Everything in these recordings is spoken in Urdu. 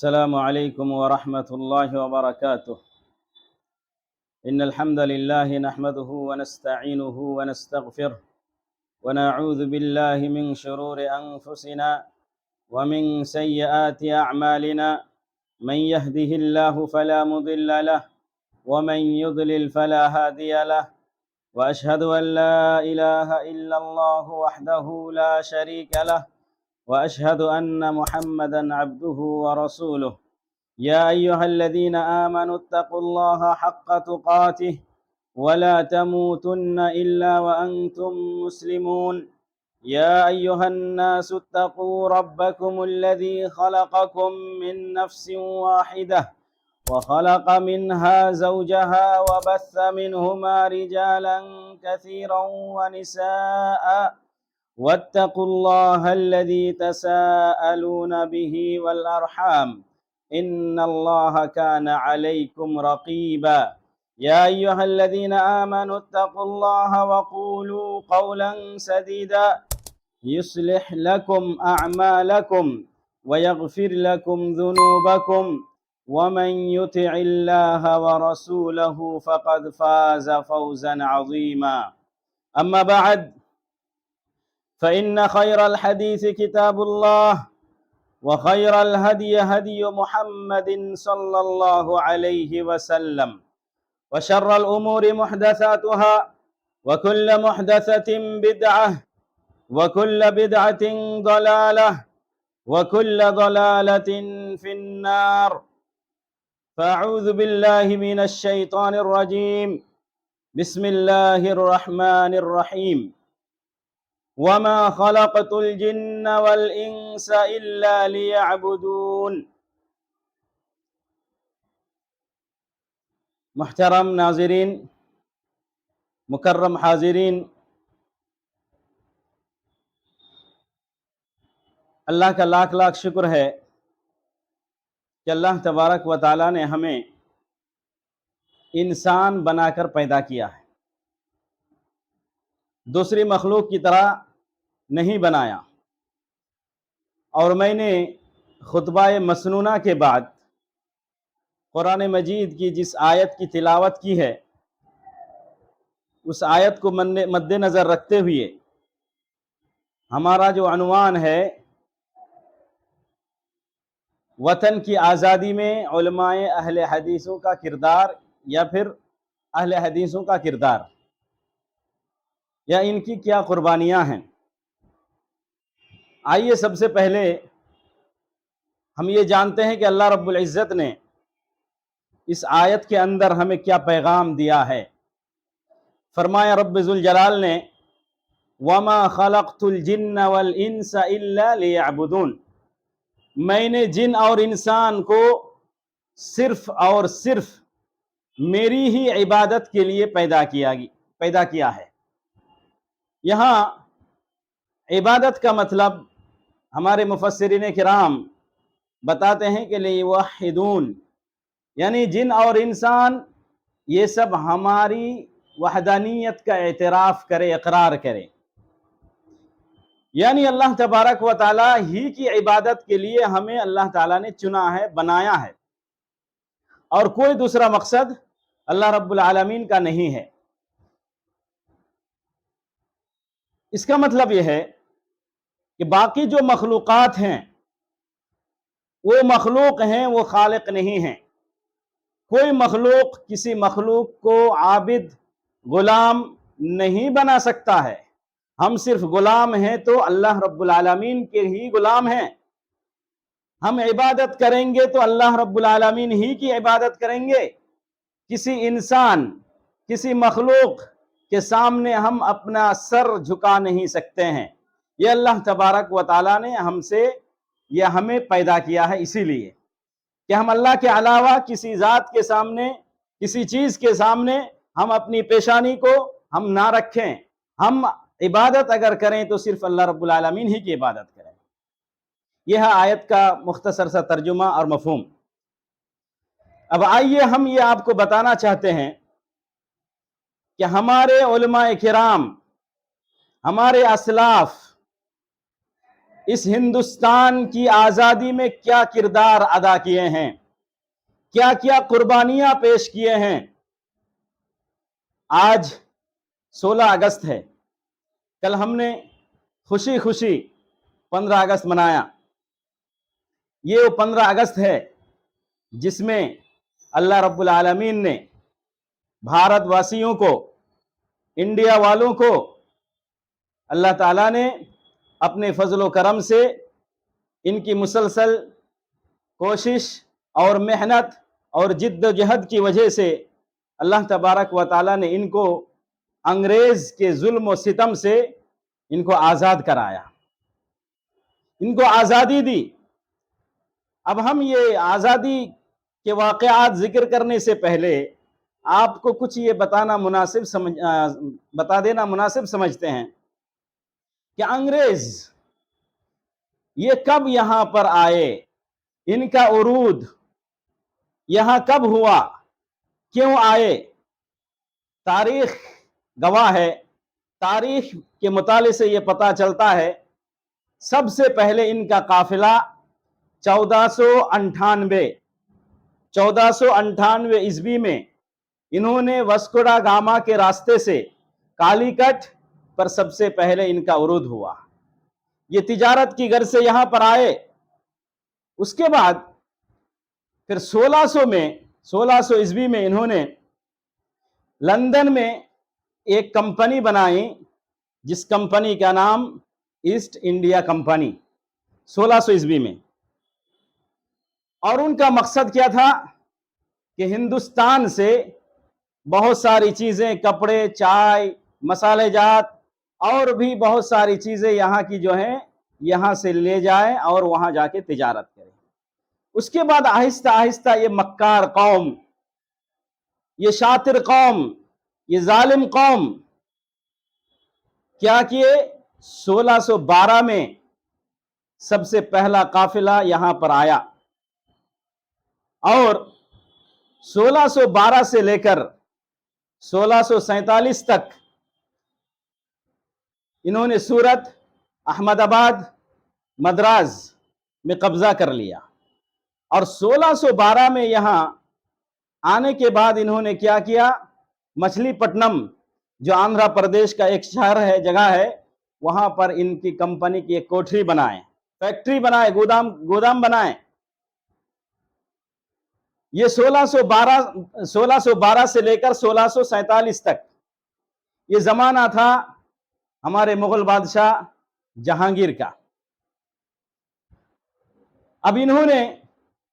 السلام عليكم ورحمة الله وبركاته. إن الحمد لله نحمده ونستعينه ونستغفره ونعوذ بالله من شرور أنفسنا ومن سيئات أعمالنا. من يهده الله فلا مضل له ومن يضلل فلا هادي له، وأشهد أن لا إله إلا الله وحده لا شريك له، وأشهد أن محمدًا عبده ورسوله. يا أيها الذين آمنوا اتقوا الله حق تقاته ولا تموتن إلا وأنتم مسلمون. يا أيها الناس اتقوا ربكم الذي خلقكم من نفس واحدة وخلق منها زوجها وبث منهما رجالا كثيرا ونساء، واتقوا الله الذي تساءلون به والأرحام إن الله كان عليكم رقيبا. يا أيها الذين آمنوا اتقوا الله وقولوا قولا سديدا يصلح لكم أعمالكم ويغفر لكم ذنوبكم، ومن يطع الله ورسوله فقد فاز فوزا عظيما. أما بعد، فإن خير الحديث كتاب الله، وخير الهدي هدي محمد صلى الله عليه وسلم، وشر الأمور محدثاتها، وكل محدثة بدعة، وكل بدعة ضلالة، وكل ضلالة في النار. فأعوذ بالله من الشيطان الرجيم. بسم الله الرحمن الرحيم. وما خلقت الجن والإنس إلا ليعبدون. محترم ناظرین، مکرم حاضرین، اللہ کا لاکھ لاکھ شکر ہے کہ اللہ تبارک و تعالیٰ نے ہمیں انسان بنا کر پیدا کیا ہے، دوسری مخلوق کی طرح نہیں بنایا۔ اور میں نے خطبہ مسنونہ کے بعد قرآن مجید کی جس آیت کی تلاوت کی ہے، اس آیت کو مد نظر رکھتے ہوئے ہمارا جو عنوان ہے وطن کی آزادی میں علماء اہل حدیثوں کا کردار، یا پھر اہل حدیثوں کا کردار، یا ان کی کیا قربانیاں ہیں۔ آئیے سب سے پہلے ہم یہ جانتے ہیں کہ اللہ رب العزت نے اس آیت کے اندر ہمیں کیا پیغام دیا ہے۔ فرمایا رب ذوالجلال نے وَمَا خَلَقْتُ الْجِنَّ وَالْإِنسَ إِلَّا لِيَعْبُدُونَ، میں نے جن اور انسان کو صرف اور صرف میری ہی عبادت کے لیے پیدا کیا ہے۔ یہاں عبادت کا مطلب ہمارے مفسرین کرام بتاتے ہیں کہ لیوحدون، یعنی جن اور انسان یہ سب ہماری وحدانیت کا اعتراف کرے، اقرار کرے، یعنی اللہ تبارک و تعالی ہی کی عبادت کے لیے ہمیں اللہ تعالیٰ نے چنا ہے، بنایا ہے، اور کوئی دوسرا مقصد اللہ رب العالمین کا نہیں ہے۔ اس کا مطلب یہ ہے کہ باقی جو مخلوقات ہیں وہ مخلوق ہیں، وہ خالق نہیں ہیں۔ کوئی مخلوق کسی مخلوق کو عابد، غلام نہیں بنا سکتا ہے۔ ہم صرف غلام ہیں تو اللہ رب العالمین کے ہی غلام ہیں۔ ہم عبادت کریں گے تو اللہ رب العالمین ہی کی عبادت کریں گے۔ کسی انسان، کسی مخلوق کے سامنے ہم اپنا سر جھکا نہیں سکتے ہیں۔ یہ اللہ تبارک و تعالیٰ نے ہمیں پیدا کیا ہے اسی لیے کہ ہم اللہ کے علاوہ کسی ذات کے سامنے، کسی چیز کے سامنے ہم اپنی پیشانی کو ہم نہ رکھیں۔ ہم عبادت اگر کریں تو صرف اللہ رب العالمین ہی کی عبادت کریں۔ یہ ہے آیت کا مختصر سا ترجمہ اور مفہوم۔ اب آئیے ہم یہ آپ کو بتانا چاہتے ہیں کہ ہمارے علماء کرام، ہمارے اسلاف اس ہندوستان کی آزادی میں کیا کردار ادا کیے ہیں، کیا کیا قربانیاں پیش کیے ہیں۔ آج 16 اگست ہے، کل ہم نے خوشی خوشی 15 اگست منایا۔ یہ وہ 15 اگست ہے جس میں اللہ رب العالمین نے بھارت واسیوں کو، انڈیا والوں کو، اللہ تعالیٰ نے اپنے فضل و کرم سے ان کی مسلسل کوشش اور محنت اور جد و جہد کی وجہ سے اللہ تبارک و تعالیٰ نے ان کو انگریز کے ظلم و ستم سے ان کو آزاد کرایا، ان کو آزادی دی۔ اب ہم یہ آزادی کے واقعات ذکر کرنے سے پہلے آپ کو کچھ یہ بتا دینا مناسب سمجھتے ہیں کہ انگریز یہ کب یہاں پر آئے، ان کا عروج یہاں کب ہوا، کیوں آئے۔ تاریخ گواہ ہے، تاریخ کے مطالعے سے یہ پتہ چلتا ہے سب سے پہلے ان کا قافلہ 1498 عیسوی میں انہوں نے واسکو دا گاما کے راستے سے کالی کٹ پر سب سے پہلے ان کا عروج ہوا۔ یہ تجارت کی غرض سے یہاں پر آئے۔ اس کے بعد پھر 1600 عیسوی میں انہوں نے لندن میں ایک کمپنی بنائی جس کمپنی کا نام ایسٹ انڈیا کمپنی، 1600 عیسوی میں۔ اور ان کا مقصد کیا تھا کہ ہندوستان سے بہت ساری چیزیں، کپڑے، چائے، مسالے جات اور بھی بہت ساری چیزیں یہاں کی جو ہیں یہاں سے لے جائیں اور وہاں جا کے تجارت کریں۔ اس کے بعد آہستہ آہستہ یہ مکار قوم، یہ شاطر قوم، یہ ظالم قوم کیا کیے، 1612 میں سب سے پہلا قافلہ یہاں پر آیا اور 1612 سے لے کر 1647 تک انہوں نے سورت، احمد آباد، مدراس میں قبضہ کر لیا۔ اور 1612 میں یہاں آنے کے بعد انہوں نے کیا کیا، مچھلی پٹنم جو آندھرا پردیش کا ایک شہر ہے، جگہ ہے، وہاں پر ان کی کمپنی کی ایک کوٹری بنائے، فیکٹری بنائے، گودام بنائے۔ یہ 1612 سے لے کر 1647 تک یہ زمانہ تھا ہمارے مغل بادشاہ جہانگیر کا۔ اب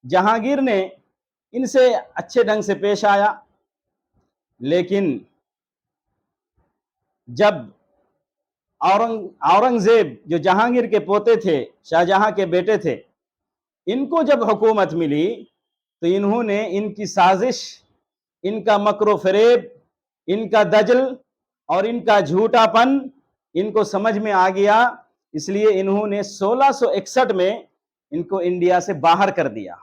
جہانگیر نے ان سے اچھے ڈھنگ سے پیش آیا، لیکن جب اورنگزیب جو جہانگیر کے پوتے تھے، شاہجہاں کے بیٹے تھے، ان کو جب حکومت ملی تو انہوں نے ان کی سازش، ان کا مکر و فریب، ان کا دجل اور ان کا جھوٹا پن ان کو سمجھ میں آ گیا، اس لیے انہوں نے 1661 میں ان کو انڈیا سے باہر کر دیا،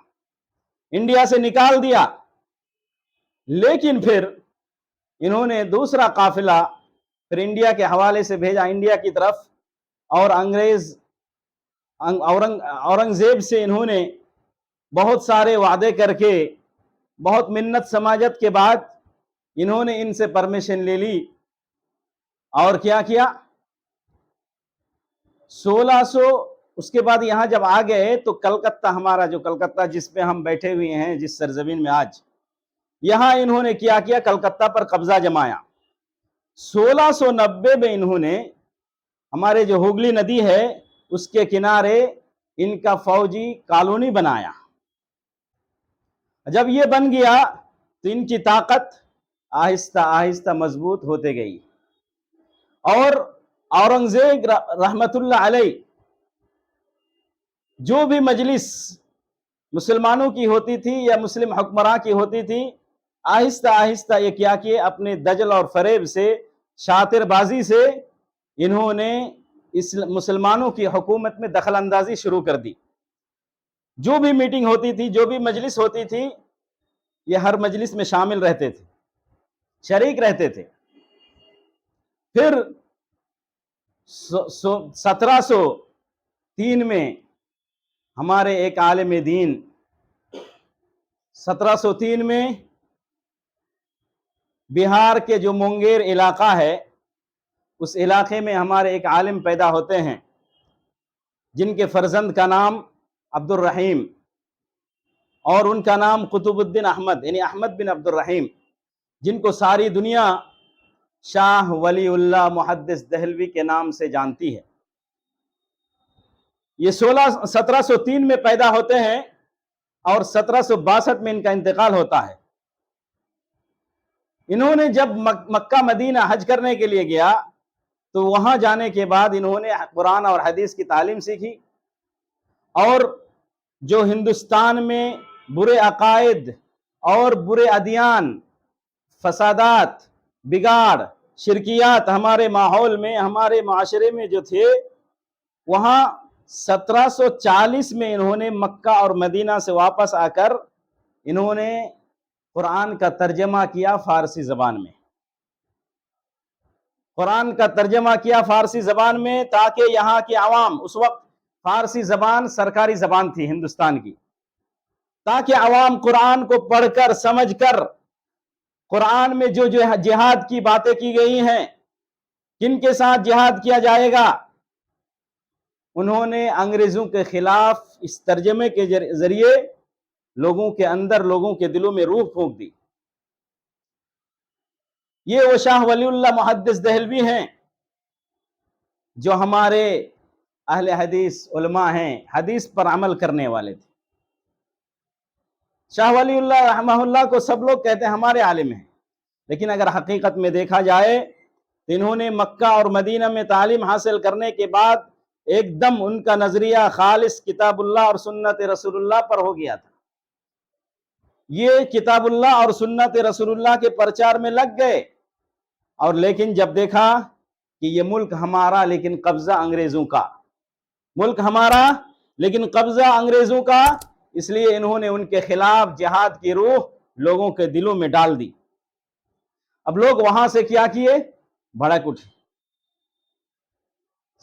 انڈیا سے نکال دیا۔ لیکن پھر انہوں نے دوسرا قافلہ پھر انڈیا کے حوالے سے بھیجا، انڈیا کی طرف، اور اورنگزیب سے انہوں نے بہت سارے وعدے کر کے، بہت منت سماجت کے بعد انہوں نے ان سے پرمیشن لے لی اور کیا کیا، 1600 اس کے بعد یہاں جب آ گئے تو کلکتہ، ہمارا جو کلکتہ جس پہ ہم بیٹھے ہوئے ہیں، جس سرزمین میں آج، یہاں انہوں نے کیا کلکتہ پر قبضہ جمایا۔ 1690 میں انہوں نے ہمارے جو ہوگلی ندی ہے اس کے کنارے ان کا فوجی کالونی بنایا۔ جب یہ بن گیا تو ان کی طاقت آہستہ آہستہ مضبوط ہوتے گئی، اور اورنگزیب رحمت اللہ علیہ جو بھی مجلس مسلمانوں کی ہوتی تھی یا مسلم حکمراں کی ہوتی تھی، آہستہ آہستہ یہ کیا کہ اپنے دجل اور فریب سے، شاطر بازی سے انہوں نے اس مسلمانوں کی حکومت میں دخل اندازی شروع کر دی۔ جو بھی میٹنگ ہوتی تھی، جو بھی مجلس ہوتی تھی، یہ ہر مجلس میں شامل رہتے تھے، شریک رہتے تھے۔ پھر 1703 میں ہمارے ایک عالم دین 1703 میں بہار کے جو مونگیر علاقہ ہے اس علاقے میں ہمارے ایک عالم پیدا ہوتے ہیں جن کے فرزند کا نام عبد الرحیم اور ان کا نام قطب الدین احمد یعنی احمد بن عبد الرحیم، جن کو ساری دنیا شاہ ولی اللہ محدث دہلوی کے نام سے جانتی ہے۔ یہ 1703 میں پیدا ہوتے ہیں اور 1762 میں ان کا انتقال ہوتا ہے۔ انہوں نے جب مکہ مدینہ حج کرنے کے لیے گیا تو وہاں جانے کے بعد انہوں نے قرآن اور حدیث کی تعلیم سیکھی، اور جو ہندوستان میں برے عقائد اور برے ادیان، فسادات، بگاڑ، شرکیات ہمارے ماحول میں، ہمارے معاشرے میں جو تھے، وہاں 1740 میں انہوں نے مکہ اور مدینہ سے واپس آ کر انہوں نے قرآن کا ترجمہ کیا فارسی زبان میں، قرآن کا ترجمہ کیا فارسی زبان میں، تاکہ یہاں کی عوام، اس وقت فارسی زبان سرکاری زبان تھی ہندوستان کی، تاکہ عوام قرآن کو پڑھ کر سمجھ کر قرآن میں جو جہاد کی باتیں کی گئی ہیں، کن کے ساتھ جہاد کیا جائے گا، انہوں نے انگریزوں کے خلاف اس ترجمے کے ذریعے لوگوں کے اندر، لوگوں کے دلوں میں روح پھونک دی۔ یہ وہ شاہ ولی اللہ محدث دہلوی ہیں جو ہمارے اہل حدیث علماء ہیں، حدیث پر عمل کرنے والے تھے۔ شاہ ولی اللہ رحمہ اللہ کو سب لوگ کہتے ہیں ہمارے عالم ہیں، لیکن اگر حقیقت میں دیکھا جائے تو انہوں نے مکہ اور مدینہ میں تعلیم حاصل کرنے کے بعد ایک دم ان کا نظریہ خالص کتاب اللہ اور سنت رسول اللہ پر ہو گیا تھا۔ یہ کتاب اللہ اور سنت رسول اللہ کے پرچار میں لگ گئے، اور لیکن جب دیکھا کہ یہ ملک ہمارا لیکن قبضہ انگریزوں کا، ملک ہمارا لیکن قبضہ انگریزوں کا، اس لیے انہوں نے ان کے خلاف جہاد کی روح لوگوں کے دلوں میں ڈال دی۔ اب لوگ وہاں سے کیا کیے؟ بھڑک اٹھے۔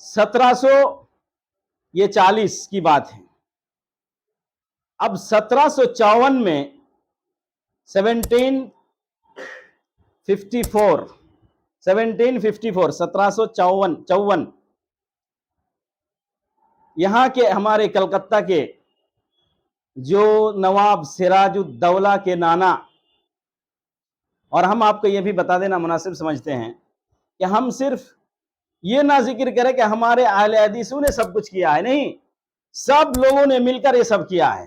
1740 کی بات ہے۔ اب 1754 میں 1754 یہاں کے ہمارے کلکتہ کے جو نواب سراج الدولہ کے نانا، اور ہم آپ کو یہ بھی بتا دینا مناسب سمجھتے ہیں کہ ہم صرف یہ نہ ذکر کریں کہ ہمارے اہل حدیثوں نے سب کچھ کیا ہے، نہیں، سب لوگوں نے مل کر یہ سب کیا ہے،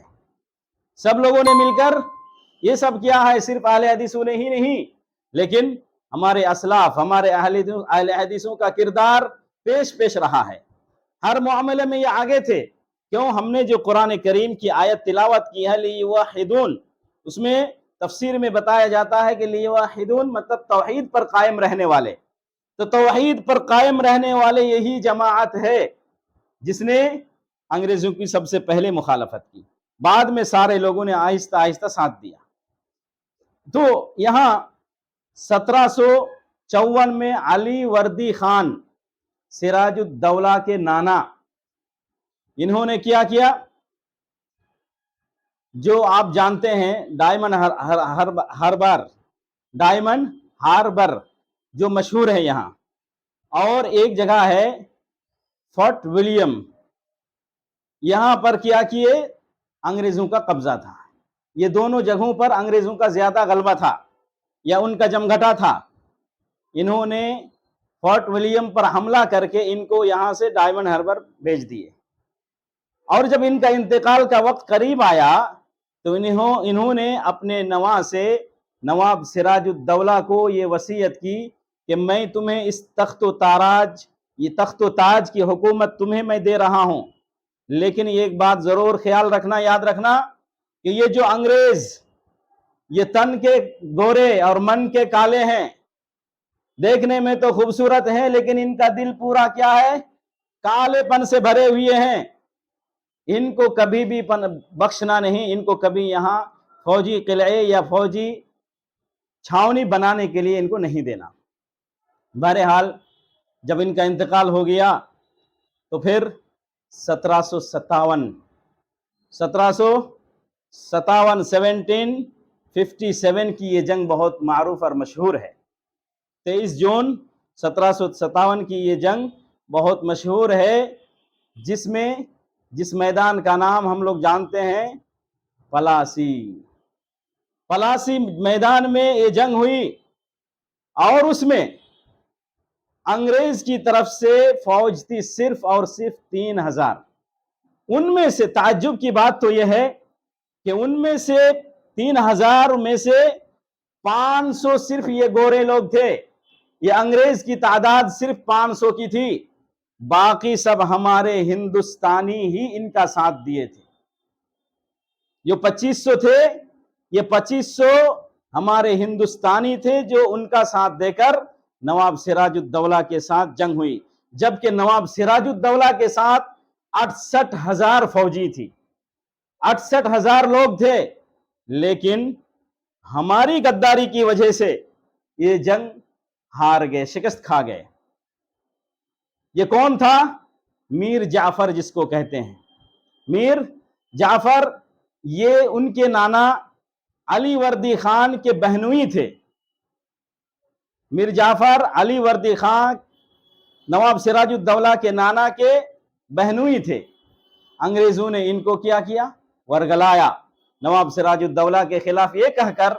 سب لوگوں نے مل کر یہ سب کیا ہے، صرف اہل حدیثوں نے ہی نہیں، لیکن ہمارے اسلاف، ہمارے اہل حدیثوں کا کردار پیش رہا ہے، ہر معاملے میں یہ آگے تھے۔ کیوں؟ ہم نے جو قرآن کریم کی آیت تلاوت کی ہے لیوحدون، اس میں تفسیر میں بتایا جاتا ہے کہ لیوحدون مطلب توحید پر قائم رہنے والے، تو توحید پر قائم رہنے والے یہی جماعت ہے جس نے انگریزوں کی سب سے پہلے مخالفت کی، بعد میں سارے لوگوں نے آہستہ آہستہ ساتھ دیا۔ تو یہاں 1754 میں علی وردی خان سراج الدولہ کے نانا، انہوں نے کیا کیا؟ جو آپ جانتے ہیں ڈائمنڈ ہاربر جو مشہور ہے یہاں، اور ایک جگہ ہے فورٹ ولیم، یہاں پر کیا کیے؟ انگریزوں کا قبضہ تھا۔ یہ دونوں جگہوں پر انگریزوں کا زیادہ غلبہ تھا یا ان کا جمگھٹا تھا۔ انہوں نے فورٹ ولیم پر حملہ کر کے ان کو یہاں سے ڈائمنڈ ہاربر بھیج دیے، اور جب ان کا انتقال کا وقت قریب آیا تو انہوں نے اپنے نواں سے نواب سراج الدولہ کو یہ وصیت کی کہ میں تمہیں اس تخت و تاج کی حکومت تمہیں میں دے رہا ہوں، لیکن ایک بات ضرور خیال رکھنا، یاد رکھنا کہ یہ جو انگریز یہ تن کے گورے اور من کے کالے ہیں، دیکھنے میں تو خوبصورت ہیں لیکن ان کا دل پورا کیا ہے؟ کالے پن سے بھرے ہوئے ہیں۔ ان کو کبھی بھی بخشنا نہیں، ان کو کبھی یہاں فوجی قلعے یا فوجی چھاونی بنانے کے لیے ان کو نہیں دینا۔ بہرحال جب ان کا انتقال ہو گیا تو پھر 1757 1757 کی یہ جنگ بہت معروف اور مشہور ہے۔ 23 جون 1757 کی یہ جنگ بہت مشہور ہے، جس میدان کا نام ہم لوگ جانتے ہیں پلاسی میدان میں یہ جنگ ہوئی، اور اس میں انگریز کی طرف سے فوج تھی صرف اور صرف 3000۔ ان میں سے تعجب کی بات تو یہ ہے کہ ان میں سے 3000 میں سے 500 صرف یہ گورے لوگ تھے۔ یہ انگریز کی تعداد صرف 500 کی تھی، باقی سب ہمارے ہندوستانی ہی ان کا ساتھ دیے تھے۔ جو 2500 تھے، یہ 2500 ہمارے ہندوستانی تھے جو ان کا ساتھ دے کر نواب سراج الدولہ کے ساتھ جنگ ہوئی، جبکہ نواب سراج الدولہ کے ساتھ 68,000 فوجی تھی، 68,000 لوگ تھے، لیکن ہماری غداری کی وجہ سے یہ جنگ ہار گئے، شکست کھا گئے۔ یہ کون تھا؟ میر جعفر جس کو کہتے ہیں، میر جعفر، یہ ان کے نانا علی وردی خان کے بہنوئی تھے۔ میر جعفر علی وردی خان نواب سراج الدولہ کے نانا کے بہنوئی تھے۔ انگریزوں نے ان کو کیا ورگلایا نواب سراج الدولہ کے خلاف، یہ کہہ کر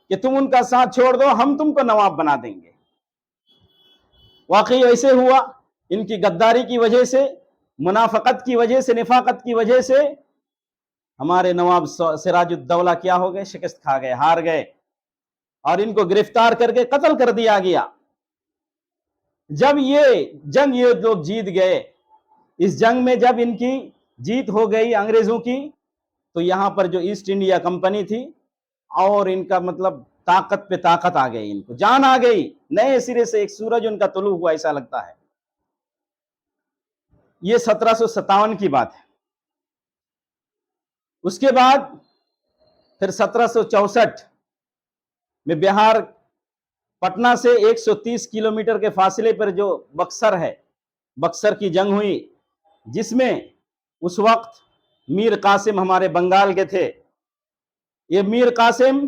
کہ تم ان کا ساتھ چھوڑ دو، ہم تم کو نواب بنا دیں گے۔ واقعی ایسے ہوا، ان کی غداری کی وجہ سے، منافقت کی وجہ سے، نفاقت کی وجہ سے ہمارے نواب سراج الدولہ کیا ہو گئے؟ شکست کھا گئے، ہار گئے، اور ان کو گرفتار کر کے قتل کر دیا گیا۔ جب یہ لوگ جیت گئے، اس جنگ میں جب ان کی جیت ہو گئی انگریزوں کی، تو یہاں پر جو ایسٹ انڈیا کمپنی تھی، اور ان کا مطلب طاقت پہ طاقت آ گئی، ان کو جان آ گئی، نئے سرے سے ایک سورج ان کا طلوع ہوا ایسا لگتا ہے۔ یہ 1757 کی بات ہے۔ اس کے بعد پھر 1764 میں بہار پٹنہ سے 130 کلومیٹر کے فاصلے پر جو بکسر ہے، بکسر کی جنگ ہوئی، جس میں اس وقت میر قاسم ہمارے بنگال کے تھے۔ یہ میر قاسم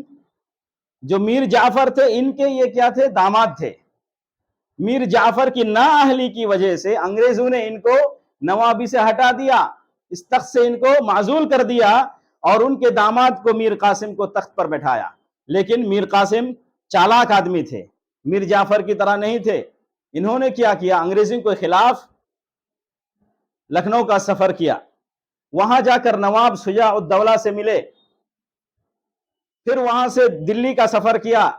جو میر جعفر تھے، ان کے یہ کیا تھے؟ داماد تھے۔ میر جعفر کی نااہلی کی وجہ سے انگریزوں نے ان کو نوابی سے ہٹا دیا، اس تخت سے ان کو معزول کر دیا، اور ان کے داماد کو میر قاسم کو تخت پر بٹھایا۔ لیکن میر قاسم چالاک آدمی تھے، میر جعفر کی طرح نہیں تھے۔ انہوں نے کیا کیا؟ انگریزوں کے خلاف لکھنؤ کا سفر کیا، وہاں جا کر نواب شجاع الدولہ سے ملے، پھر وہاں سے دلی کا سفر کیا،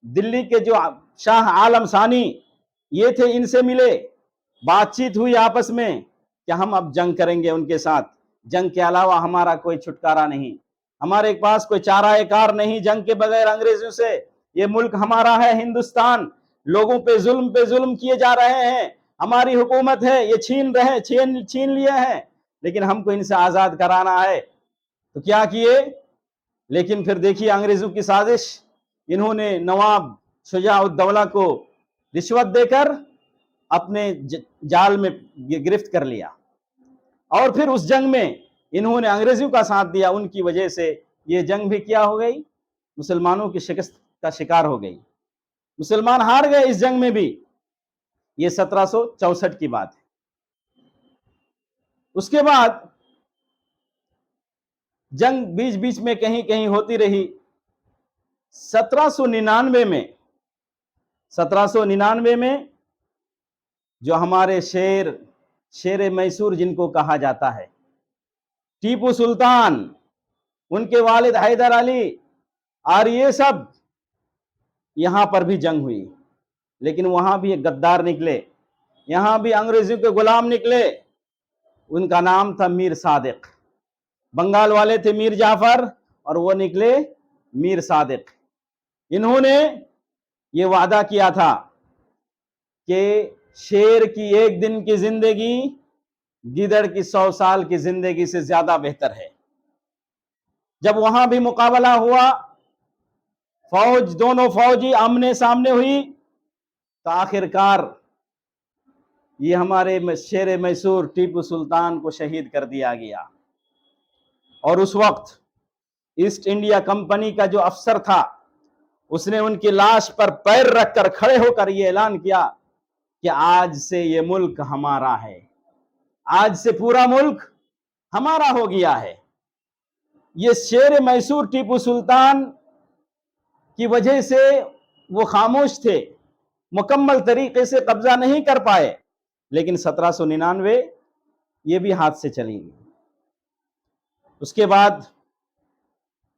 دلی کے جو شاہ عالم ثانی یہ تھے، ان سے ملے، بات چیت ہوئی آپس میں کہ ہم اب جنگ کریں گے ان کے ساتھ، جنگ کے علاوہ ہمارا کوئی چھٹکارا نہیں، ہمارے پاس کوئی چارہ کار نہیں جنگ کے بغیر انگریزوں سے، یہ ملک ہمارا ہے ہندوستان، لوگوں پہ ظلم کیے جا رہے ہیں، ہماری حکومت ہے، یہ چھین لیے ہیں، لیکن ہم کو ان سے آزاد کرانا ہے۔ تو کیا کیے؟ لیکن پھر دیکھیے انگریزوں کی سازش، انہوں نے نواب شجاع الدولہ کو رشوت دے کر اپنے جال میں گرفت کر لیا، اور پھر اس جنگ میں انہوں نے انگریزوں کا ساتھ دیا، ان کی وجہ سے یہ جنگ بھی کیا ہو گئی؟ مسلمانوں کی شکست کا شکار ہو گئی، مسلمان ہار گئے اس جنگ میں بھی۔ یہ 1764 کی بات ہے۔ اس کے بعد جنگ بیچ بیچ میں کہیں کہیں ہوتی رہی۔ 1799 میں جو ہمارے شیر میسور جن کو کہا جاتا ہے، ٹیپو سلطان، ان کے والد حیدر علی، اور یہ سب، یہاں پر بھی جنگ ہوئی، لیکن وہاں بھی ایک غدار نکلے، یہاں بھی انگریزوں کے غلام نکلے، ان کا نام تھا میر صادق۔ بنگال والے تھے میر جعفر، اور وہ نکلے میر صادق۔ انہوں نے یہ وعدہ کیا تھا کہ شیر کی ایک دن کی زندگی گیدڑ کی 100 سال کی زندگی سے زیادہ بہتر ہے۔ جب وہاں بھی مقابلہ ہوا، دونوں فوجی آمنے سامنے ہوئی، تو آخر کار یہ ہمارے شیر میسور ٹیپو سلطان کو شہید کر دیا گیا، اور اس وقت ایسٹ انڈیا کمپنی کا جو افسر تھا اس نے ان کی لاش پر پیر رکھ کر کھڑے ہو کر یہ اعلان کیا کہ آج سے یہ ملک ہمارا ہے، آج سے پورا ملک ہمارا ہو گیا ہے۔ یہ شیر میسور ٹیپو سلطان کی وجہ سے وہ خاموش تھے، مکمل طریقے سے قبضہ نہیں کر پائے، لیکن 1799 یہ بھی ہاتھ سے چلی گئی۔ اس کے بعد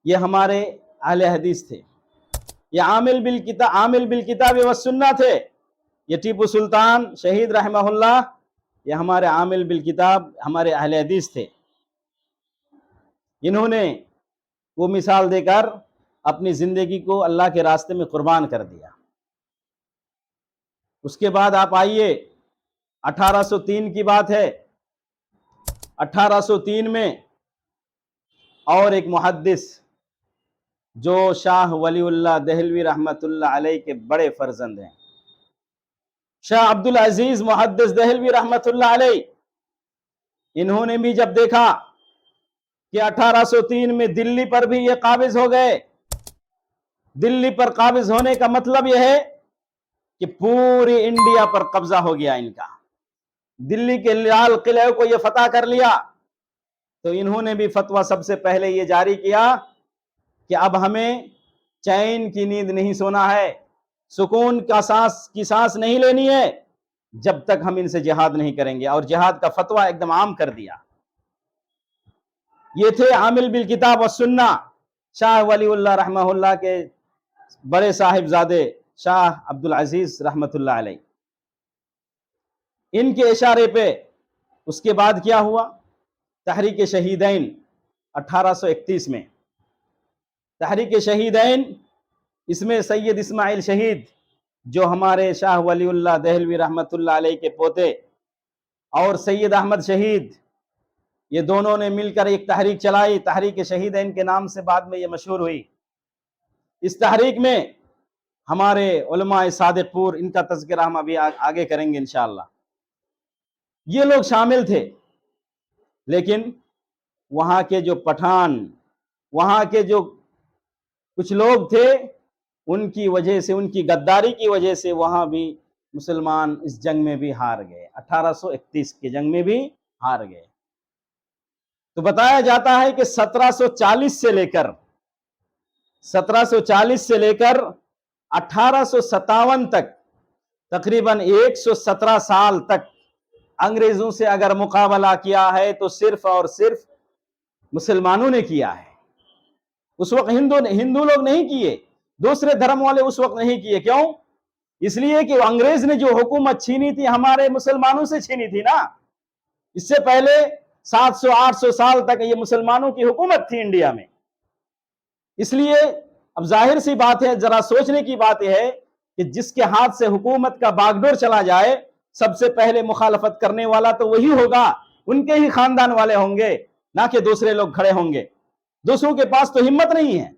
یہ ہمارے اہل حدیث تھے، یہ عامل بالکتاب والسنہ تھے۔ یہ ٹیپو سلطان شہید رحمہ اللہ یہ ہمارے عامل بالکتاب، ہمارے اہل حدیث تھے۔ انہوں نے وہ مثال دے کر اپنی زندگی کو اللہ کے راستے میں قربان کر دیا۔ اس کے بعد آپ آئیے، 1803 کی بات ہے۔ 1803 میں اور ایک محدث جو شاہ ولی اللہ دہلوی رحمت اللہ علیہ کے بڑے فرزند ہیں، شاہ عبدالعزیز محدث دہلوی رحمت اللہ علیہ، انہوں نے بھی جب دیکھا کہ 1803 میں دلی پر بھی یہ قابض ہو گئے، دلی پر قابض ہونے کا مطلب یہ ہے کہ پوری انڈیا پر قبضہ ہو گیا ان کا، دلی کے لال قلعے کو یہ فتح کر لیا، تو انہوں نے بھی فتویٰ سب سے پہلے یہ جاری کیا کہ اب ہمیں چین کی نیند نہیں سونا ہے، سکون کا سانس نہیں لینی ہے جب تک ہم ان سے جہاد نہیں کریں گے، اور جہاد کا فتویٰ ایک دم عام کر دیا۔ یہ تھے عامل بالکتاب والسنہ، شاہ ولی اللہ رحمہ اللہ کے بڑے صاحبزادے شاہ عبدالعزیز رحمت اللہ علیہ۔ ان کے اشارے پہ اس کے بعد کیا ہوا؟ تحریک شہیدین 1831 میں، تحریک شہیدین، اس میں سید اسماعیل شہید جو ہمارے شاہ ولی اللہ دہلوی رحمت اللہ علیہ کے پوتے، اور سید احمد شہید، یہ دونوں نے مل کر ایک تحریک چلائی، تحریک شہیدین کے نام سے بعد میں یہ مشہور ہوئی۔ اس تحریک میں ہمارے علماء صادق پور، ان کا تذکرہ ہم ابھی آگے کریں گے انشاءاللہ، یہ لوگ شامل تھے۔ لیکن وہاں کے جو پٹھان، وہاں کے جو کچھ لوگ تھے، ان کی وجہ سے، ان کی غداری کی وجہ سے وہاں بھی مسلمان اس جنگ میں بھی ہار گئے، 1831 کے جنگ میں بھی ہار گئے۔ تو بتایا جاتا ہے کہ 1740 سے لے کر 1857 تک، تقریباً 117 سال تک انگریزوں سے اگر مقابلہ کیا ہے تو صرف اور صرف مسلمانوں نے کیا ہے۔ اس وقت ہندو لوگ نہیں کیے، دوسرے دھرم والے اس وقت نہیں کیے۔ کیوں؟ اس لیے کہ انگریز نے جو حکومت چھینی تھی ہمارے مسلمانوں سے چھینی تھی نا۔ اس سے پہلے 700-800 سال تک یہ مسلمانوں کی حکومت تھی انڈیا میں۔ اس لیے اب ظاہر سی بات ہے، ذرا سوچنے کی بات یہ ہے کہ جس کے ہاتھ سے حکومت کا باغڈور چلا جائے، سب سے پہلے مخالفت کرنے والا تو وہی ہوگا، ان کے ہی خاندان والے ہوں گے، نہ کہ دوسرے لوگ کھڑے ہوں گے۔ دوسروں کے پاس تو ہمت نہیں ہے۔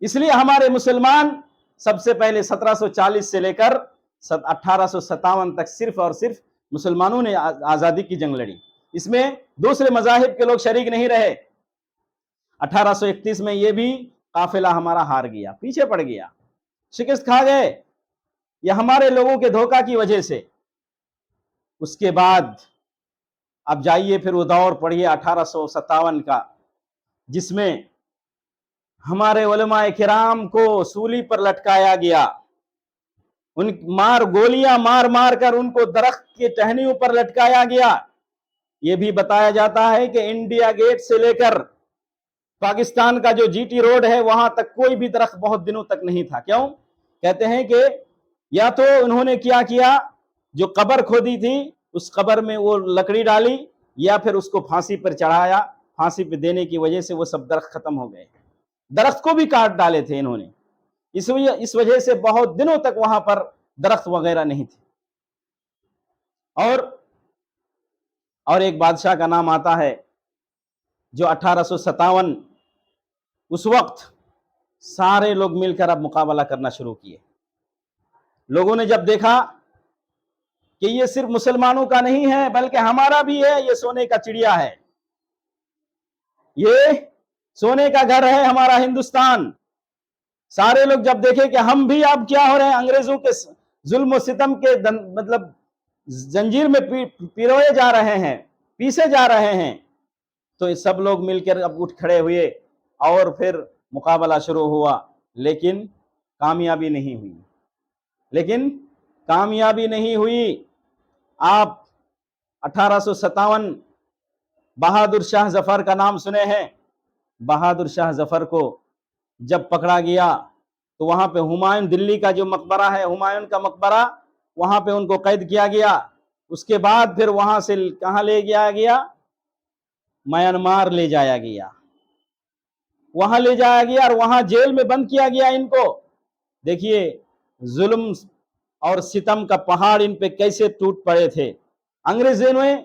اس لیے ہمارے مسلمان سب سے پہلے 1740 سے لے کر 1857 تک صرف اور صرف مسلمانوں نے آزادی کی جنگ لڑی، اس میں دوسرے مذاہب کے لوگ شریک نہیں رہے۔ 1831 میں یہ بھی قافلہ ہمارا ہار گیا، پیچھے پڑ گیا، شکست کھا گئے، یہ ہمارے لوگوں کے دھوکہ کی وجہ سے۔ اس کے بعد اب جائیے پھر وہ دور پڑھیے 1857 کا، جس میں ہمارے علماء کرام کو سولی پر لٹکایا گیا، گولیاں مار مار کر ان کو درخت کے ٹہنیوں پر لٹکایا گیا۔ یہ بھی بتایا جاتا ہے کہ انڈیا گیٹ سے لے کر پاکستان کا جو جی ٹی روڈ ہے وہاں تک کوئی بھی درخت بہت دنوں تک نہیں تھا۔ کیوں؟ کہتے ہیں کہ یا تو انہوں نے کیا جو قبر کھودی تھی اس قبر میں وہ لکڑی ڈالی، یا پھر اس کو پھانسی پر چڑھایا، پھانسی پہ دینے کی وجہ سے وہ سب درخت ختم ہو گئے، درخت کو بھی کاٹ ڈالے تھے انہوں نے۔ اس وجہ سے بہت دنوں تک وہاں پر درخت وغیرہ نہیں تھے۔ اور ایک بادشاہ کا نام آتا ہے جو 1857، اس وقت سارے لوگ مل کر اب مقابلہ کرنا شروع کیے۔ لوگوں نے جب دیکھا کہ یہ صرف مسلمانوں کا نہیں ہے بلکہ ہمارا بھی ہے، یہ سونے کا چڑیا ہے، یہ سونے کا گھر ہے ہمارا ہندوستان۔ سارے لوگ جب دیکھیں کہ ہم بھی اب کیا ہو رہے ہیں، انگریزوں کے ظلم و ستم کے مطلب زنجیر میں پیروئے جا رہے ہیں، پیسے جا رہے ہیں، تو یہ سب لوگ مل کر اب اٹھ کھڑے ہوئے اور پھر مقابلہ شروع ہوا، لیکن کامیابی نہیں ہوئی، آپ 1857 بہادر شاہ ظفر کا نام سنے ہیں؟ بہادر شاہ ظفر کو جب پکڑا گیا تو وہاں پہ ہمایوں، دلی کا جو مقبرہ ہے ہمایوں کا مقبرہ، وہاں پہ ان کو قید کیا گیا۔ اس کے بعد پھر وہاں سے کہاں لے جایا گیا؟ میانمار لے جایا گیا، وہاں لے جایا گیا اور وہاں جیل میں بند کیا گیا ان کو۔ دیکھیے ظلم اور ستم کا پہاڑ ان پہ کیسے ٹوٹ پڑے تھے۔ انگریزوں نے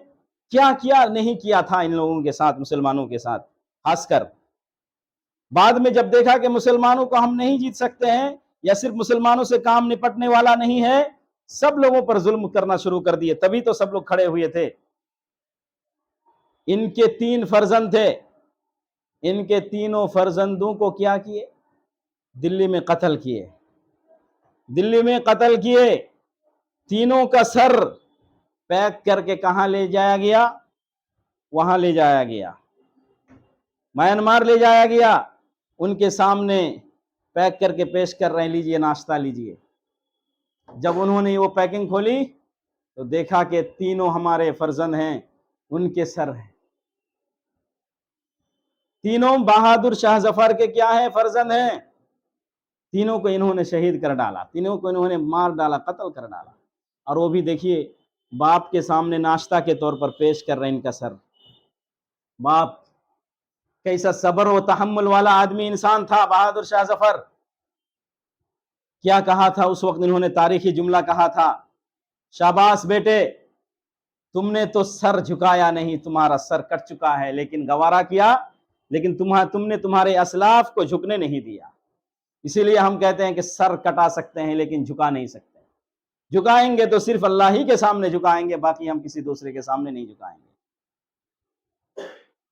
کیا کیا نہیں کیا تھا ان لوگوں کے ساتھ، مسلمانوں کے ساتھ خاص کر۔ بعد میں جب دیکھا کہ مسلمانوں کو ہم نہیں جیت سکتے ہیں، یا صرف مسلمانوں سے کام نپٹنے والا نہیں ہے، سب لوگوں پر ظلم کرنا شروع کر دیے، تبھی تو سب لوگ کھڑے ہوئے تھے۔ ان کے 3 فرزند تھے، ان کے تینوں فرزندوں کو کیا کیے؟ دلی میں قتل کیے، دلی میں قتل کیے۔ تینوں کا سر پیک کر کے کہاں لے جایا گیا؟ وہاں لے جایا گیا، میانمار لے جایا گیا۔ ان کے سامنے پیک کر کے پیش کر رہے ہیں، لیجئے ناشتہ لیجئے۔ جب انہوں نے وہ پیکنگ کھولی تو دیکھا کہ تینوں ہمارے فرزند ہیں، ان کے سر ہیں۔ تینوں بہادر شاہ ظفر کے کیا ہیں؟ فرزند ہیں۔ تینوں کو انہوں نے شہید کر ڈالا، تینوں کو انہوں نے مار ڈالا، قتل کر ڈالا، اور وہ بھی دیکھیے باپ کے سامنے ناشتہ کے طور پر پیش کر رہے ہیں ان کا سر۔ باپ کیسا صبر و تحمل والا آدمی انسان تھا بہادر شاہ ظفر۔ کیا کہا تھا اس وقت؟ انہوں نے تاریخی جملہ کہا تھا، شاباش بیٹے، تم نے تو سر جھکایا نہیں، تمہارا سر کٹ چکا ہے، لیکن گوارا کیا، لیکن تم نے تمہارے اسلاف کو جھکنے نہیں دیا۔ اسی لیے ہم کہتے ہیں کہ سر کٹا سکتے ہیں لیکن جھکا نہیں سکتے۔ جھکائیں گے تو صرف اللہ ہی کے سامنے جھکائیں گے، باقی ہم کسی دوسرے کے سامنے نہیں جھکائیں گے۔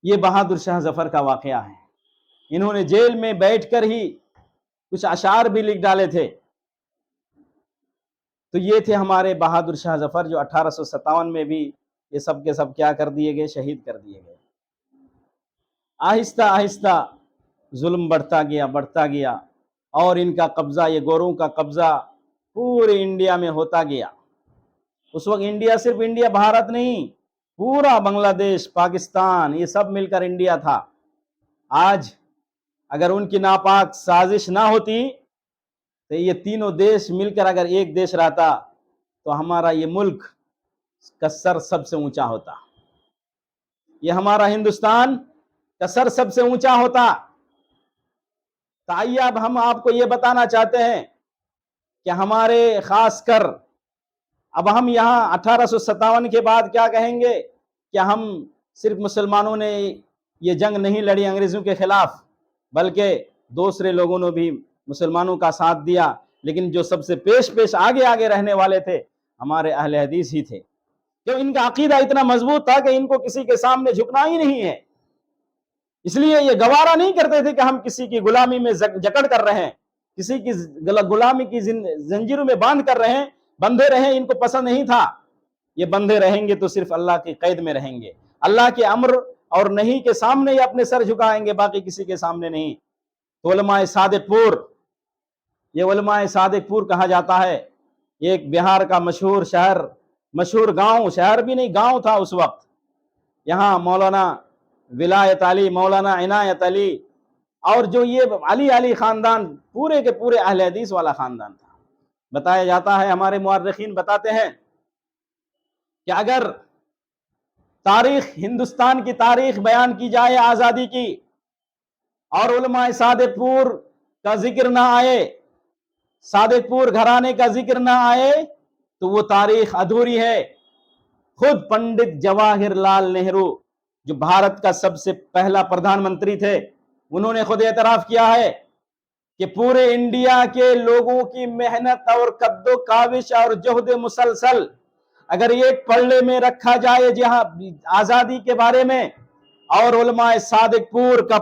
یہ بہادر شاہ ظفر کا واقعہ ہے۔ انہوں نے جیل میں بیٹھ کر ہی کچھ اشعار بھی لکھ ڈالے تھے۔ تو یہ تھے ہمارے بہادر شاہ ظفر، جو 1857 میں بھی یہ سب کے سب کیا کر دیے گئے؟ شہید کر دیے گئے۔ آہستہ آہستہ ظلم بڑھتا گیا اور ان کا قبضہ، یہ گوروں کا قبضہ پورے انڈیا میں ہوتا گیا۔ اس وقت انڈیا صرف انڈیا بھارت نہیں، پورا بنگلہ دیش، پاکستان، یہ سب مل کر انڈیا تھا۔ آج اگر ان کی ناپاک سازش نہ ہوتی تو یہ تینوں دیش مل کر اگر ایک دیش رہتا تو ہمارا یہ ملک کا سر سب سے اونچا ہوتا، یہ ہمارا ہندوستان کا سر سب سے اونچا ہوتا۔ تائیہ اب ہم آپ کو یہ بتانا چاہتے ہیں کہ ہمارے خاص کر اب ہم یہاں 1857 کے بعد کیا کہیں گے کہ ہم صرف مسلمانوں نے یہ جنگ نہیں لڑی انگریزوں کے خلاف، بلکہ دوسرے لوگوں نے بھی مسلمانوں کا ساتھ دیا، لیکن جو سب سے پیش آگے رہنے والے تھے ہمارے اہل حدیث ہی تھے، کہ ان کا عقیدہ اتنا مضبوط تھا کہ ان کو کسی کے سامنے جھکنا ہی نہیں ہے۔ اس لیے یہ گوارا نہیں کرتے تھے کہ ہم کسی کی غلامی میں جکڑ کر رہے ہیں، کسی کی غلامی کی زنجیروں میں باندھ کر رہے ہیں، بندھے رہیں، ان کو پسند نہیں تھا۔ یہ بندھے رہیں گے تو صرف اللہ کی قید میں رہیں گے، اللہ کے امر اور نہیں کے سامنے یہ اپنے سر جھکائیں گے، باقی کسی کے سامنے نہیں۔ تو علماء صادق پور، یہ علماء صادق پور کہا جاتا ہے، ایک بہار کا مشہور شہر، مشہور گاؤں، شہر بھی نہیں گاؤں تھا اس وقت۔ یہاں مولانا ولایت علی، مولانا عنایت علی، اور جو یہ علی خاندان پورے کے پورے اہل حدیث والا خاندان تھا۔ بتایا جاتا ہے، ہمارے مورخین بتاتے ہیں کہ اگر تاریخ، ہندوستان کی تاریخ بیان کی جائے آزادی کی، اور علماء صادق پور کا ذکر نہ آئے، صادق پور گھرانے کا ذکر نہ آئے، تو وہ تاریخ ادھوری ہے۔ خود پنڈت جواہر لال نہرو، جو بھارت کا سب سے پہلا پردھان منتری تھے، انہوں نے خود اعتراف کیا ہے کہ پورے انڈیا کے لوگوں کی محنت اور کد و کاوش اور جہد مسلسل اگر ایک پلڑے میں رکھا جائے جہاں آزادی کے بارے میں اور علماء صادق پور کا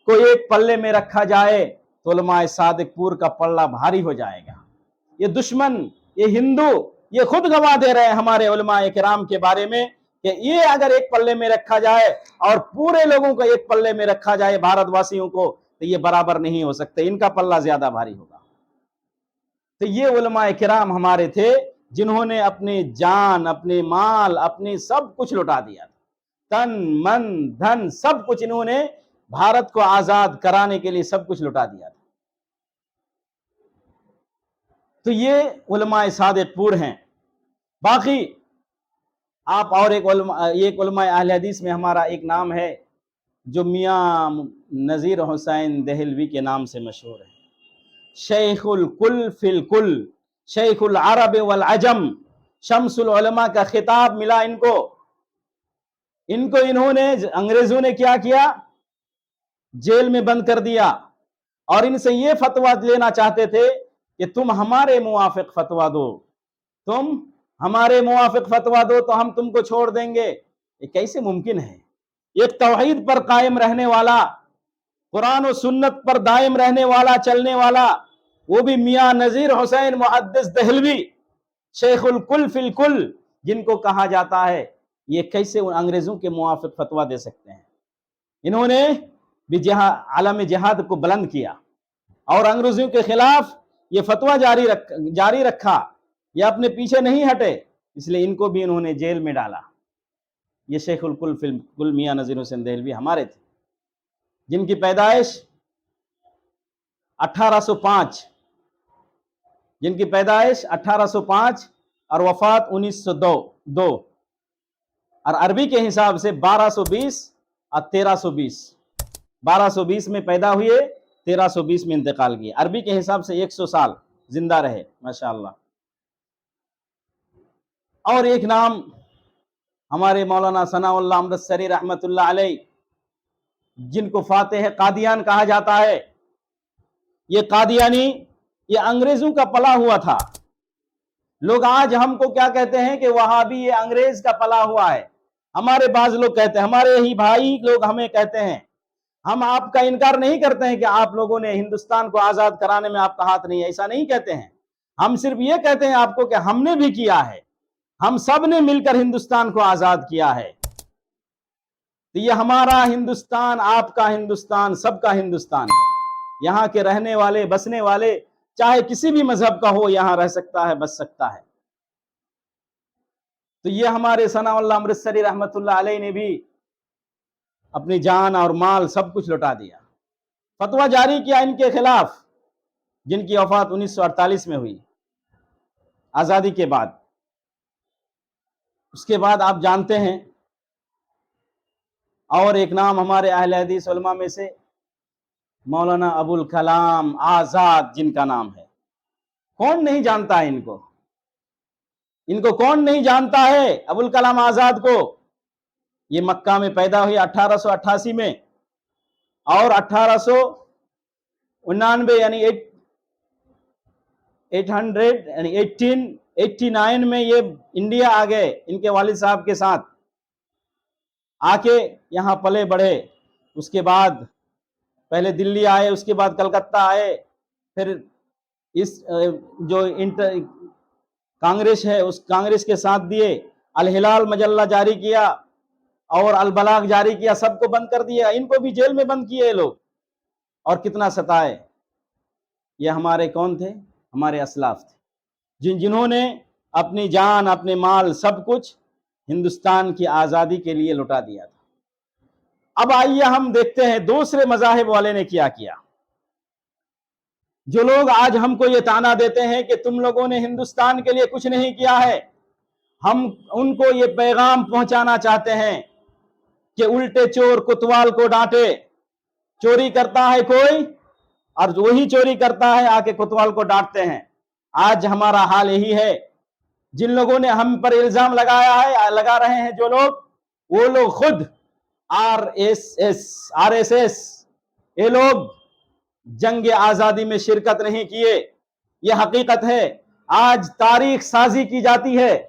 کو ایک پلے میں رکھا جائے تو علماء صادق پور کا پلڑا بھاری ہو جائے گا۔ یہ دشمن، یہ ہندو، یہ خود گواہ دے رہے ہیں ہمارے علماء کرام کے بارے میں کہ یہ اگر ایک پلے میں رکھا جائے اور پورے لوگوں کو ایک پلے میں رکھا جائے بھارت واسیوں کو تو یہ برابر نہیں ہو سکتے، ان کا پلہ زیادہ بھاری ہوگا۔ تو یہ علماء کرام ہمارے تھے جنہوں نے اپنی جان، اپنے مال، اپنی سب کچھ لٹا دیا، تن من دھن سب کچھ انہوں نے بھارت کو آزاد کرانے کے لیے سب کچھ لٹا دیا تھا۔ تو یہ علماء صادق پور ہیں۔ باقی آپ اور ایک علماء اہل حدیث میں ہمارا ایک نام ہے جو میاں نذیر حسین دہلوی کے نام سے مشہور ہے، شیخ الکل فی الکل، شیخ العرب والعجم، شمس العلماء کا خطاب ملا ان کو۔ انہوں نے انگریزوں نے کیا کیا؟ جیل میں بند کر دیا، اور ان سے یہ فتویٰ لینا چاہتے تھے کہ تم ہمارے موافق فتویٰ دو، تم ہمارے موافق فتویٰ دو تو ہم تم کو چھوڑ دیں گے۔ یہ کیسے ممکن ہے؟ ایک توحید پر قائم رہنے والا، قرآن و سنت پر دائم رہنے والا، چلنے والا، وہ بھی میاں نذیر حسین محدث دہلوی، شیخ الکل فی الکل جن کو کہا جاتا ہے، یہ کیسے انگریزوں کے موافق فتویٰ دے سکتے ہیں؟ انہوں نے بھی عالم جہاد کو بلند کیا اور انگریزوں کے خلاف یہ فتویٰ جاری رکھا، یہ اپنے پیچھے نہیں ہٹے، اس لیے ان کو بھی انہوں نے جیل میں ڈالا۔ یہ شیخ الکل فی الکل میاں نذیر حسین دہلوی ہمارے تھے، جن کی پیدائش 1805 اور وفات 1902 اور عربی کے حساب سے 1220 اور 1320، 1220 میں پیدا ہوئے، 1320 میں انتقال کیے، عربی کے حساب سے 100 سال زندہ رہے ماشاءاللہ۔ اور ایک نام ہمارے مولانا ثناء اللہ امرتسری رحمت اللہ علیہ، جن کو فاتح قادیان کہا جاتا ہے۔ یہ قادیانی، یہ انگریزوں کا پلا ہوا تھا۔ لوگ آج ہم کو کیا کہتے ہیں کہ وہابی یہ انگریز کا پلا ہوا ہے، ہمارے بعض لوگ کہتے ہیں، ہمارے ہی بھائی لوگ ہمیں کہتے ہیں، ہم آپ کا انکار نہیں کرتے ہیں کہ آپ لوگوں نے ہندوستان کو آزاد کرانے میں آپ کا ہاتھ نہیں ہے، ایسا نہیں کہتے ہیں، ہم صرف یہ کہتے ہیں آپ کو کہ ہم نے بھی کیا ہے، ہم سب نے مل کر ہندوستان کو آزاد کیا ہے۔ تو یہ ہمارا ہندوستان، آپ کا ہندوستان، سب کا ہندوستان ہے۔ یہاں کے رہنے والے، بسنے والے، چاہے کسی بھی مذہب کا ہو، یہاں رہ سکتا ہے، بس سکتا ہے۔ تو یہ ہمارے ثناء اللہ امرتسری رحمت اللہ علیہ نے بھی اپنی جان اور مال سب کچھ لٹا دیا، فتویٰ جاری کیا ان کے خلاف، جن کی وفات 1948 میں ہوئی آزادی کے بعد۔ اس کے بعد آپ جانتے ہیں اور ایک نام ہمارے اہل حدیث علماء میں سے مولانا ابوالکلام آزاد جن کا نام ہے، کون نہیں جانتا ہے ان کو کون نہیں جانتا ہے ابوالکلام آزاد کو؟ یہ مکہ میں پیدا ہوئی 1888 میں، اور 1889 یعنی 1889 میں یہ انڈیا آ گئے ان کے والد صاحب کے ساتھ، آ کے یہاں پلے بڑھے۔ اس کے بعد پہلے دلی آئے، اس کے بعد کلکتہ آئے، پھر اس جو کانگریس ہے اس کانگریس کے ساتھ دیے، الہلال مجلہ جاری کیا اور البلاغ جاری کیا، سب کو بند کر دیا، ان کو بھی جیل میں بند کیے لوگ، اور کتنا ستائے۔ یہ ہمارے کون تھے؟ ہمارے اسلاف تھے، جنہوں نے اپنی جان، اپنے مال، سب کچھ ہندوستان کی آزادی کے لیے لٹا دیا تھا۔ اب آئیے ہم دیکھتے ہیں دوسرے مذاہب والے نے کیا کیا۔ جو لوگ آج ہم کو یہ طعنہ دیتے ہیں کہ تم لوگوں نے ہندوستان کے لیے کچھ نہیں کیا ہے، ہم ان کو یہ پیغام پہنچانا چاہتے ہیں کہ الٹے چور کوتوال کو ڈانٹے۔ چوری کرتا ہے کوئی اور وہی چوری کرتا ہے، آ کے کوتوال کو ڈانٹتے ہیں۔ آج ہمارا حال یہی ہے، جن لوگوں نے ہم پر الزام لگا رہے ہیں جو لوگ، وہ لوگ خود آر ایس ایس یہ لوگ جنگ آزادی میں شرکت نہیں کیے۔ یہ حقیقت ہے۔ آج تاریخ سازی کی جاتی ہے،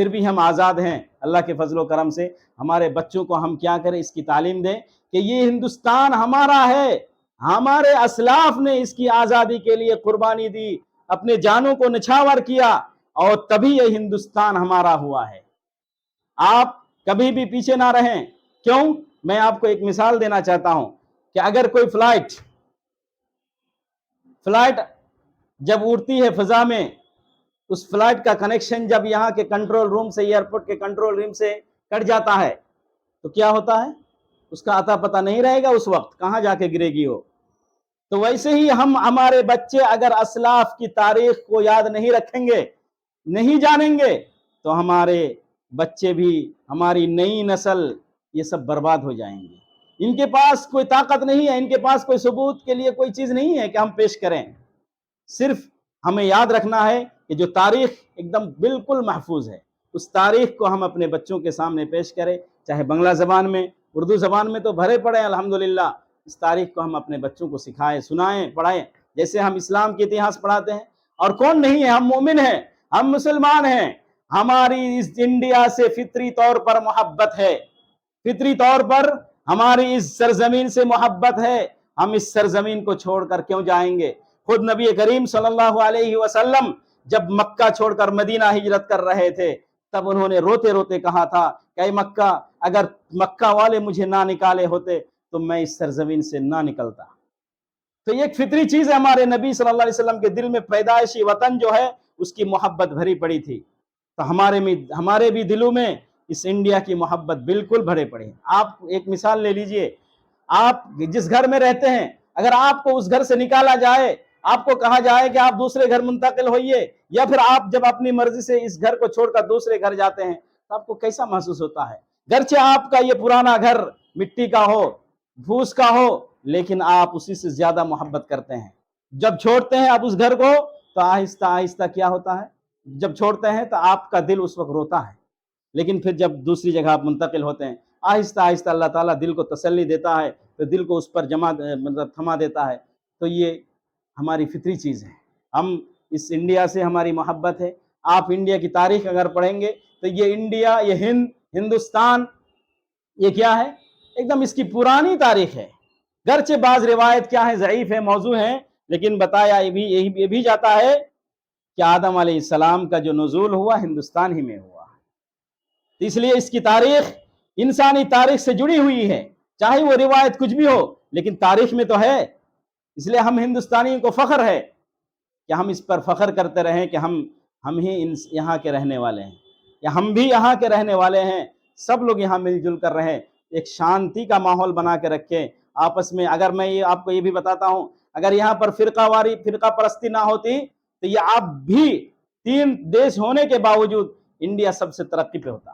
پھر بھی ہم آزاد ہیں اللہ کے فضل و کرم سے۔ ہمارے بچوں کو ہم کیا کریں، اس کی تعلیم دیں کہ یہ ہندوستان ہمارا ہے، ہمارے اسلاف نے اس کی آزادی کے لیے قربانی دی، اپنے جانوں کو نچھاور کیا، اور تبھی یہ ہندوستان ہمارا ہوا ہے۔ آپ کبھی بھی پیچھے نہ رہیں۔ کیوں؟ میں آپ کو ایک مثال دینا چاہتا ہوں کہ اگر کوئی فلائٹ جب اڑتی ہے فضا میں، اس فلائٹ کا کنیکشن جب یہاں کے کنٹرول روم سے، ایئرپورٹ کے کنٹرول روم سے کٹ جاتا ہے تو کیا ہوتا ہے؟ اس کا اتا پتہ نہیں رہے گا، اس وقت کہاں جا کے گرے گی وہ۔ تو ویسے ہی ہمارے بچے اگر اسلاف کی تاریخ کو یاد نہیں رکھیں گے، نہیں جانیں گے، تو ہمارے بچے بھی، ہماری نئی نسل، یہ سب برباد ہو جائیں گے۔ ان کے پاس کوئی طاقت نہیں ہے، ان کے پاس کوئی ثبوت کے لیے کوئی چیز نہیں ہے کہ ہم پیش کریں۔ صرف ہمیں یاد رکھنا ہے کہ جو تاریخ ایک دم بالکل محفوظ ہے، اس تاریخ کو ہم اپنے بچوں کے سامنے پیش کریں، چاہے بنگلہ زبان میں، اردو زبان میں تو بھرے پڑے ہیں الحمدللہ۔ اس تاریخ کو ہم اپنے بچوں کو سکھائیں، سنائیں، پڑھائیں، جیسے ہم اسلام کے اتہاس پڑھاتے ہیں۔ اور کون نہیں ہے؟ ہم مومن ہیں، ہم مسلمان ہیں، ہماری اس انڈیا سے فطری طور پر محبت ہے، فطری طور پر ہماری اس سرزمین سے محبت ہے۔ ہم اس سرزمین کو چھوڑ کر کیوں جائیں گے؟ خود نبی کریم صلی اللہ علیہ وسلم جب مکہ چھوڑ کر مدینہ ہجرت کر رہے تھے، تب انہوں نے روتے روتے کہا تھا کہ اے مکہ، اگر مکہ والے مجھے نہ نکالے ہوتے تو میں اس سرزمین سے نہ نکلتا۔ تو یہ ایک فطری چیز ہے، ہمارے نبی صلی اللہ علیہ وسلم کے دل میں پیدائشی وطن جو ہے اس کی محبت بھری پڑی تھی۔ تو ہمارے بھی دلوں میں اس انڈیا کی محبت بالکل بھرے پڑے ہیں۔ آپ ایک مثال لے لیجئے، آپ جس گھر میں رہتے ہیں، اگر آپ کو اس گھر سے نکالا جائے، آپ کو کہا جائے کہ آپ دوسرے گھر منتقل ہوئیے، یا پھر آپ جب اپنی مرضی سے اس گھر کو چھوڑ کر دوسرے گھر جاتے ہیں، تو آپ کو کیسا محسوس ہوتا ہے؟ گرچہ آپ کا یہ پرانا گھر مٹی کا ہو، پھوس کا ہو، لیکن آپ اسی سے زیادہ محبت کرتے ہیں۔ جب چھوڑتے ہیں آپ اس گھر کو تو آہستہ آہستہ کیا ہوتا ہے؟ جب چھوڑتے ہیں تو آپ کا دل اس وقت روتا ہے، لیکن پھر جب دوسری جگہ آپ منتقل ہوتے ہیں، آہستہ آہستہ اللہ تعالیٰ دل کو تسلی دیتا ہے، تو دل کو اس پر تھما دیتا ہے۔ تو یہ ہماری فطری چیز ہے۔ ہم اس انڈیا سے ہماری محبت ہے۔ آپ انڈیا کی تاریخ اگر پڑھیں گے تو یہ انڈیا، یہ ہندوستان، یہ کیا ہے؟ ایک دم اس کی پرانی تاریخ ہے۔ گرچہ بعض روایت کیا ہے، ضعیف ہے، موضوع ہیں، لیکن بتایا یہ بھی جاتا ہے کہ آدم علیہ السلام کا جو نزول ہوا ہندوستان ہی میں ہوا۔ اس لیے اس کی تاریخ انسانی تاریخ سے جڑی ہوئی ہے، چاہے وہ روایت کچھ بھی ہو، لیکن تاریخ میں تو ہے۔ اس لیے ہم ہندوستانیوں کو فخر ہے کہ ہم اس پر فخر کرتے رہیں کہ ہم ہی یہاں کے رہنے والے ہیں، یا ہم بھی یہاں کے رہنے والے ہیں۔ سب لوگ یہاں مل جل کر رہیں، ایک شانتی کا ماحول بنا کے رکھیں آپس میں۔ اگر میں آپ کو یہ بھی بتاتا ہوں، اگر یہاں پر فرقہ پرستی نہ ہوتی تو یہ آپ بھی 3 دیش ہونے کے باوجود انڈیا سب سے ترقی پہ ہوتا،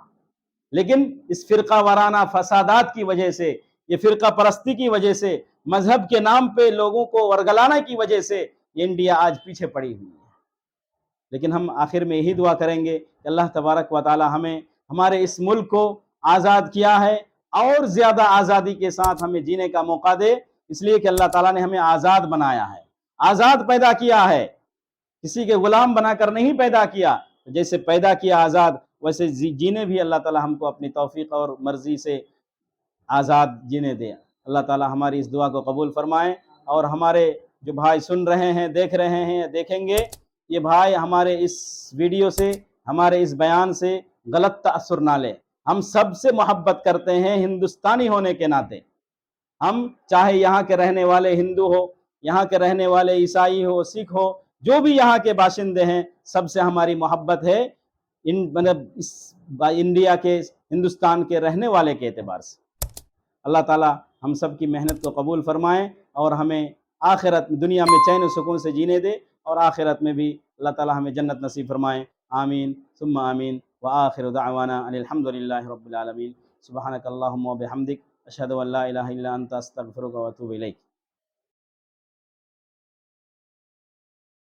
لیکن اس فرقہ وارانہ فسادات کی وجہ سے، یہ فرقہ پرستی کی وجہ سے، مذہب کے نام پہ لوگوں کو ورگلانے کی وجہ سے یہ انڈیا آج پیچھے پڑی ہوئی ہے۔ لیکن ہم آخر میں یہی دعا کریں گے کہ اللہ تبارک و تعالی ہمیں ہمارے اس ملک کو آزاد کیا ہے، اور زیادہ آزادی کے ساتھ ہمیں جینے کا موقع دے، اس لیے کہ اللہ تعالیٰ نے ہمیں آزاد بنایا ہے، آزاد پیدا کیا ہے، کسی کے غلام بنا کر نہیں پیدا کیا۔ جیسے پیدا کیا آزاد، ویسے جینے بھی اللہ تعالیٰ ہم کو اپنی توفیق اور مرضی سے آزاد جینے دے۔ اللہ تعالیٰ ہماری اس دعا کو قبول فرمائیں، اور ہمارے جو بھائی سن رہے ہیں، دیکھ رہے ہیں، دیکھیں گے، یہ بھائی ہمارے اس ویڈیو سے، ہمارے اس بیان سے غلط تاثر نہ لے۔ ہم سب سے محبت کرتے ہیں ہندوستانی ہونے کے ناطے۔ ہم چاہے یہاں کے رہنے والے ہندو ہو، یہاں کے رہنے والے عیسائی ہو، سکھ ہو، جو بھی یہاں کے باشندے ہیں، سب سے ہماری محبت ہے، اس انڈیا کے، ہندوستان کے رہنے والے کے اعتبار سے۔ اللہ تعالیٰ ہم سب کی محنت کو قبول فرمائیں، اور ہمیں آخرت دنیا میں چین و سکون سے جینے دے، اور آخرت میں بھی اللہ تعالیٰ ہمیں جنت نصیب فرمائیں۔ آمین ثم آمین، وآخر دعوانا ان الحمد للہ رب العالمین۔ سبحانک اللہم و بحمدک، اشہد ان لا الہ الا انت، استغفرک و اتوب الیک۔